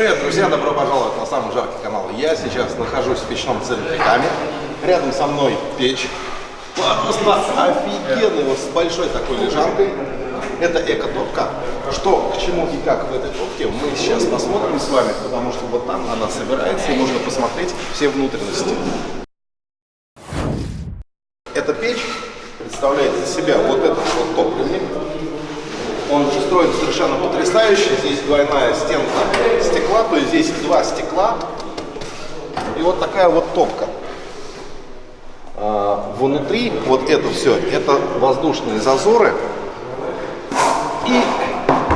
Привет, друзья! Добро пожаловать на самый жаркий канал. Я сейчас нахожусь в печном центре Ками. Рядом со мной печь. Просто офигенный, вот с большой такой лежанкой. Это эко-топка. Что, к чему и как в этой топке, мы сейчас посмотрим с вами, потому что вот там она собирается и можно посмотреть все внутренности. Эта печь представляет из себя вот этот вот топливник. Он устроен совершенно потрясающе. Здесь двойная стенка стекла, то есть здесь два стекла. И вот такая вот топка. Внутри вот это все, это воздушные зазоры. И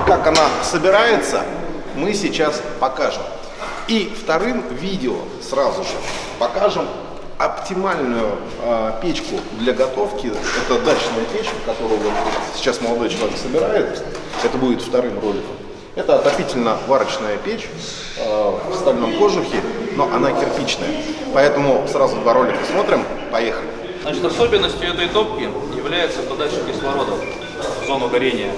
как она собирается, мы сейчас покажем. И вторым видео сразу же покажем оптимальную печку для готовки. Это дачная печь, которую вот сейчас молодой человек собирает. Это будет вторым роликом. Это отопительно-варочная печь в стальном кожухе, но она кирпичная. Поэтому сразу два ролика смотрим. Поехали. Значит, особенностью этой топки является подача кислорода в зону горения.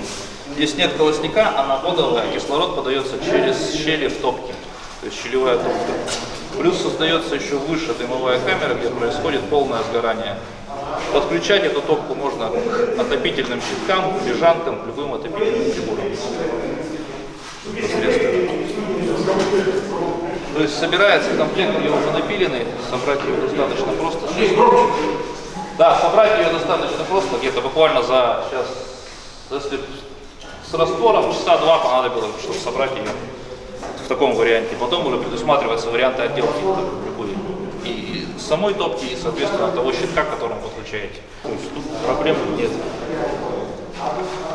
Здесь нет колосника, она подовая, кислород подается через щели в топке, то есть щелевая топка. Плюс создается еще выше дымовая камера, где происходит полное сгорание. Подключать эту топку можно к отопительным щиткам, лежанкам, к любым отопительным приборам. То есть собирается комплект, ее уже напиленный, собрать ее достаточно просто. Да, собрать ее достаточно просто, где-то буквально за сейчас, если с раствором часа два понадобилось, чтобы собрать ее в таком варианте. Потом уже предусматриваются варианты отделки любые. И самой топки, и, соответственно, того щитка, к которому подключаете. То есть тут проблем нет.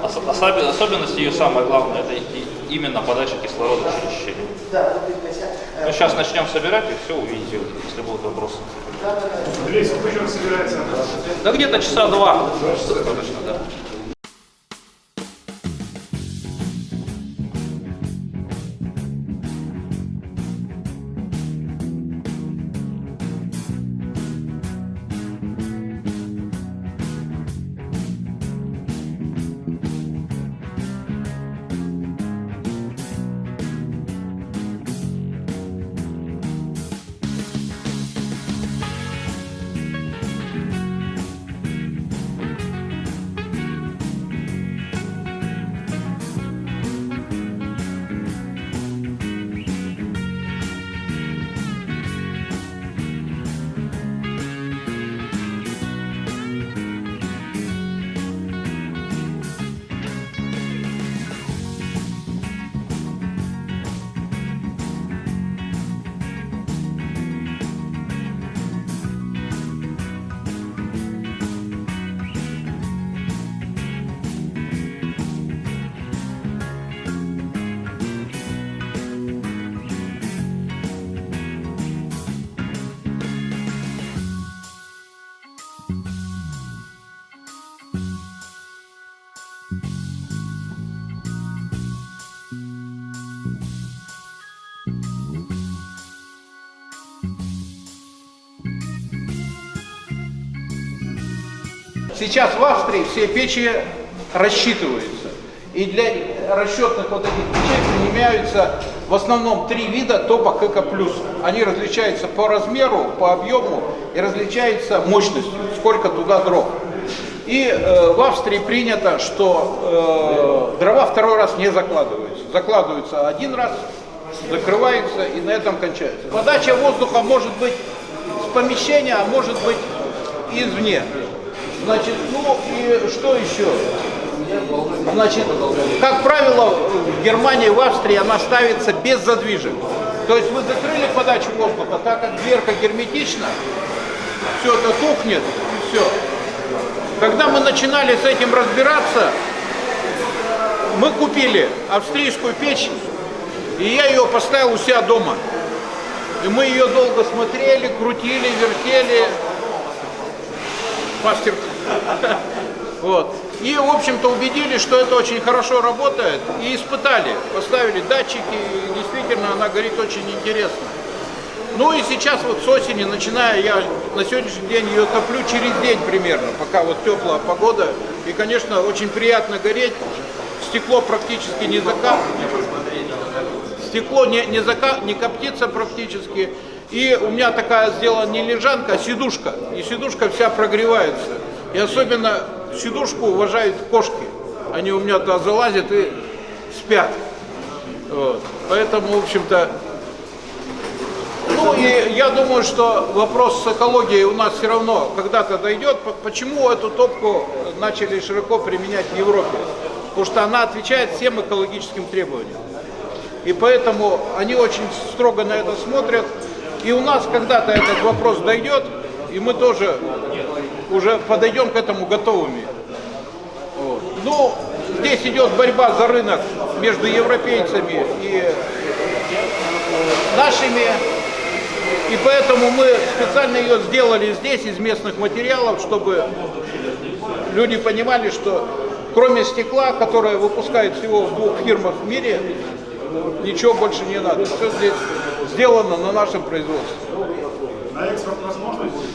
Особенность ее, самое главное, это именно подача кислорода через щели. Мы сейчас начнем собирать и все увидите, если будут вопросы. Сколько человек собирается? Да где-то часа два. Достаточно, да. Сейчас в Австрии все печи рассчитываются. И для расчетных вот этих печей применяются в основном три вида топок Эко+. Они различаются по размеру, по объему и различаются мощностью, сколько туда дров. И в Австрии принято, что дрова второй раз не закладываются. Закладываются один раз, закрываются и на этом кончается. Подача воздуха может быть с помещения, а может быть извне. Значит, ну и что еще? Значит, как правило, в Германии, в Австрии она ставится без задвижек. То есть вы закрыли подачу воздуха, так как дверка герметична, все это тухнет и все. Когда мы начинали с этим разбираться, мы купили австрийскую печь, и я ее поставил у себя дома. И мы ее долго смотрели, крутили, вертели. Мастер. Вот. И, в общем-то, убедились, что это очень хорошо работает, и испытали. Поставили датчики, и действительно она горит очень интересно. Ну и сейчас вот с осени, начиная, я на сегодняшний день ее топлю через день примерно, пока вот теплая погода. И, конечно, очень приятно гореть, стекло практически не закапывает. стекло не коптится практически. И у меня такая сделана не лежанка, а сидушка. И сидушка вся прогревается. И особенно сидушку уважают кошки. Они у меня туда залазят и спят. Вот. Поэтому, в общем-то, ну и я думаю, что вопрос с экологией у нас все равно когда-то дойдет. Почему эту топку начали широко применять в Европе? Потому что она отвечает всем экологическим требованиям. И поэтому они очень строго на это смотрят. И у нас когда-то этот вопрос дойдет, и мы тоже уже подойдем к этому готовыми. Вот. Ну, здесь идет борьба за рынок между европейцами и нашими. И поэтому мы специально ее сделали здесь, из местных материалов, чтобы люди понимали, что кроме стекла, которое выпускают всего в 2 фирмах в мире, ничего больше не надо. Все здесь сделано на нашем производстве. На экспорт возможно будет?